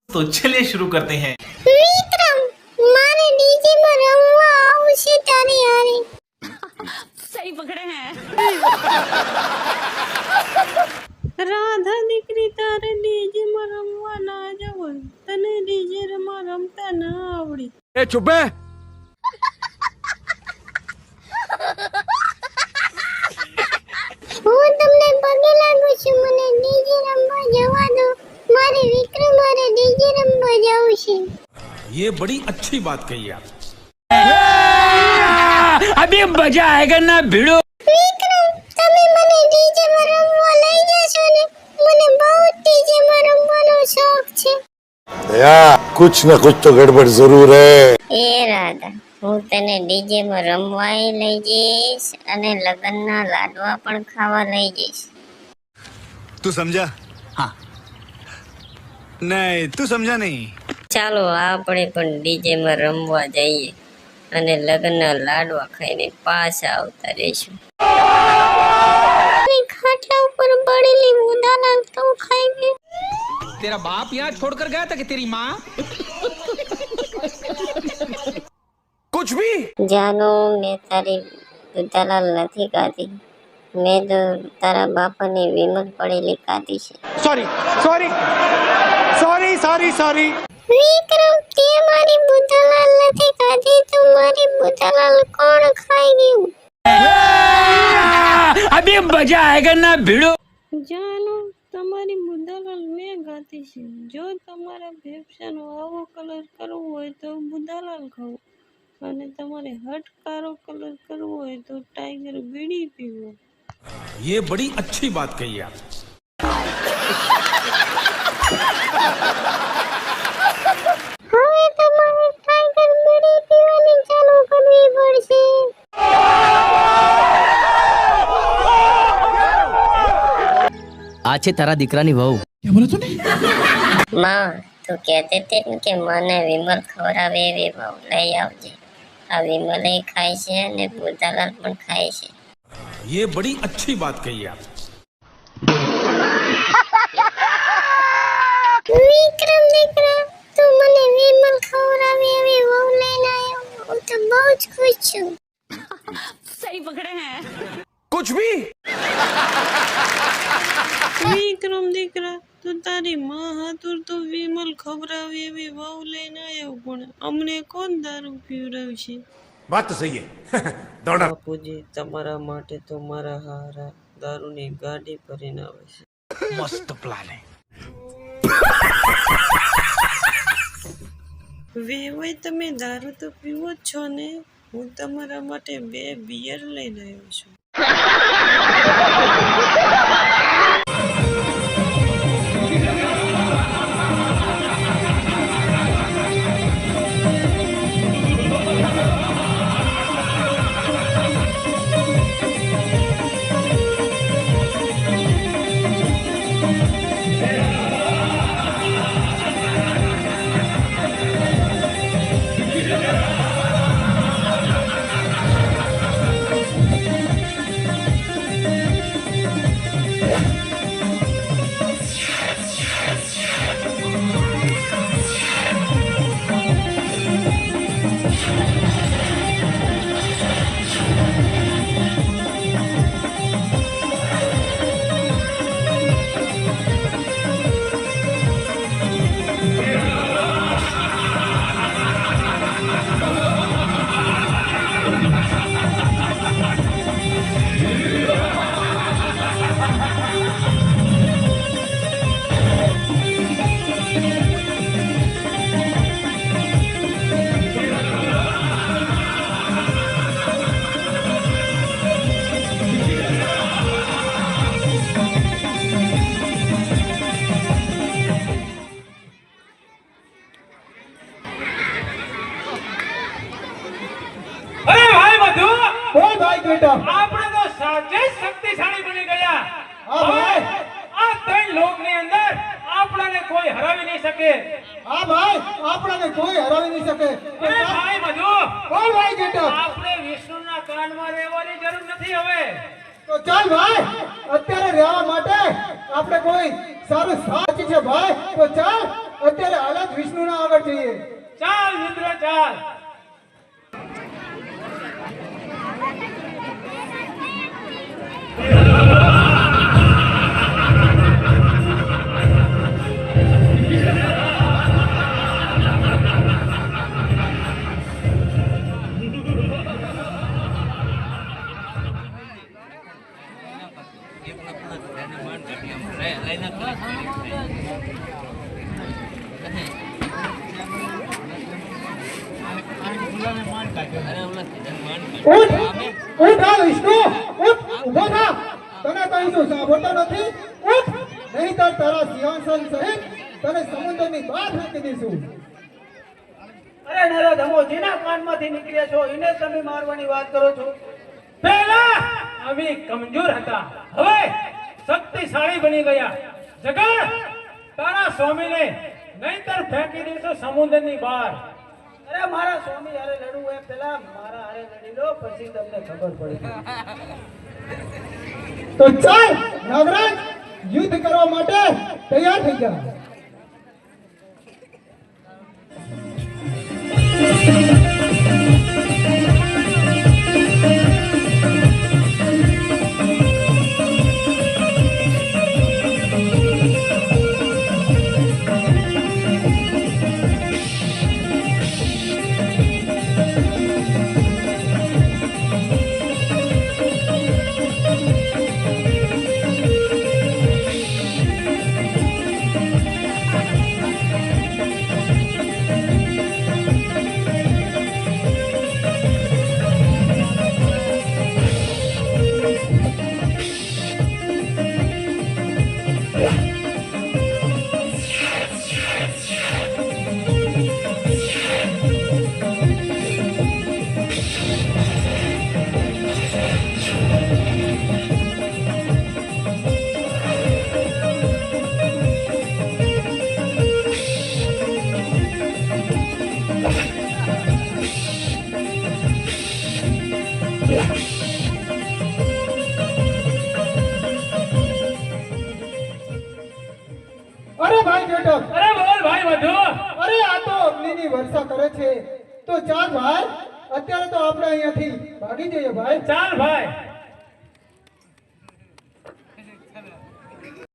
तो चलिए शुरू करते हैं। विक्रम मारे डीजे में रमवा आवशे तारी हारे। सही पकड़े हैं। રાધા દીકરી તારે ડીજે માં રમવા ના જવાય, તને ડીજે રમતા ના આવડી. એ ચૂપ હે. હું તમને પગે લાગુ છું, મને ડીજે રમવા જવા દો. મારે વિક્રમ મારે ડીજે રમવા જવું છે. ये बड़ी अच्छी बात कही आप. अभी मजा आएगा ना भिड़ो. વિક્રમ તમે મને ડીજે માં રમવા લઈ જશો ને? મને બહુ ડીજે માં રમવાનો શોખ છે. दया कुछ न कुछ तो गड़बड़ जरूर है. એ રાધા, હું તને ડીજે માં રમવાય લઈ જઈશ અને લગનના લાડવા પણ ખાવા લઈ જઈશ. तू समझा? हाँ. नहीं तू समझा नहीं. ચાલો આપણે પણ ડીજે માં રમવા જઈએ અને લગ્નના લાડવા ખાઈને પાછા આવતા રહીશું. ખાટલા ઉપર પડેલી ઉદાના તો ખાઈ ગઈ. तेरा बाप यहाँ छोड़कर गया था कि तेरी माँ? कुछ भी. જાનો મેં તારી દલાલ નથી ખાધી, મેં તો તારા બાપાની વિમલ પડેલી ખાધી છે. Sorry sorry sorry sorry sorry. Vikram તે મારી બુધાલાલ નથી ખાધી તો મારી બુધાલાલ કોણ ખાઈ ગયું? अभी मजा आएगा ना भिड़ो. જાનો તમારી બુધાલાલ મેં ગાતી છે. જો તમારા ફેફસાનો આવો કલર કરવો હોય તો બુધાલાલ ખાઓ, અને તમારે હટકારો કલર કરવો હોય તો ટાઈગર બીડી પીવો. ये बड़ी अच्छी बात कही आप. હવે તમારે ટાઈગર બીડી પીવાની ચાલુ કરવી પડશે. આ છે તારા દીકરાની વહુ. માં તું કહેતી હતી ને કે મને વિમલ ખવડાવે એવી બહુ લઈ આવજે. આ વિમલે ખાય છે અને બુધાલાલ પણ ખાય છે. ये बड़ी अच्छी बात कही आप. વિક્રમ દીકરા, તું મને વિમલ ખવડાવે એવી બહુ લઈને આવ્યો. હું તો બહુ જ ખુશ છું. सही पकड़े हैं। कुछ भी. વિક્રમ દીકરા, તું તારી માં હાતુર તો વિમલ ખવડાવે એવી વહુ લઈને આવ્યો, પણ અમને કોણ દારૂ પીવડાવશે? बात तो सही है. दौड़ा. બાપુજી, તમારા માટે તો મારા હારા દારૂની ગાડી ભરીને આવે છે. मस्त प्लान है. વેવાઈ તમે દારૂ તો પીવો જ છો ને? હું તમારા માટે 2 બિયર લઈને આવ્યો છું. अरे भाई मधु, बोल भाई बेटा. આપણે તો સાચે શક્તિશાળી બની ગયા. હા ભાઈ. આ ત્રણ લોકની અંદર આપણને કોઈ હરાવી નહીં શકે. હા ભાઈ, આપણને કોઈ હરાવી નહીં શકે. અરે ભાઈ મધુ, બોલ ભાઈ બેટા. આપણે વિષ્ણુના કાનમાં રહેવાની જરૂર નથી હવે. તો ચાલ ભાઈ, અત્યારે રહેવા માટે આપણે કોઈ સારું સાચ છે ભાઈ. તો ચાલ અત્યારે હાલત વિષ્ણુના આગળ જઈએ. ચાલ મિત્ર ચાલ. ઉઠ ઉઠ આ વિષ્ણુ ઉઠ ઊભો થા. તને કહી શું સાંભળતો નથી? ઉઠ નહીંતર તારા સિંહાસન સહિત તને સમુદ્રની બહાર ફેંકી દઈશું. અરે નરદ હમો જેના કાનમાંથી નીકળ્યા છો એને તમે મારવાની વાત કરો છો. પહેલા અમે કમજોર હતા, હવે શક્તિશાળી બની ગયા. જગત તારા સ્વામીને નહીંતર ફેંકી દેશો સમુદ્રની બહાર. અરે મારા સ્વામી હારે લડવું હોય પહેલા મારા હારે લડી લો, પછી તમને ખબર પડે. તો ચાલ નાગરાજ, યુદ્ધ કરવા માટે તૈયાર થઈ જા. અરે ભાઈ જેઠક, અરે બોલ ભાઈ વધુ. અરે આ તો અગ્નિની વર્ષા કરે છે. તો ચાલ ભાઈ, અત્યારે તો આપણે અહીંયાથી ભાગી જઈએ ભાઈ. ચાલ ભાઈ.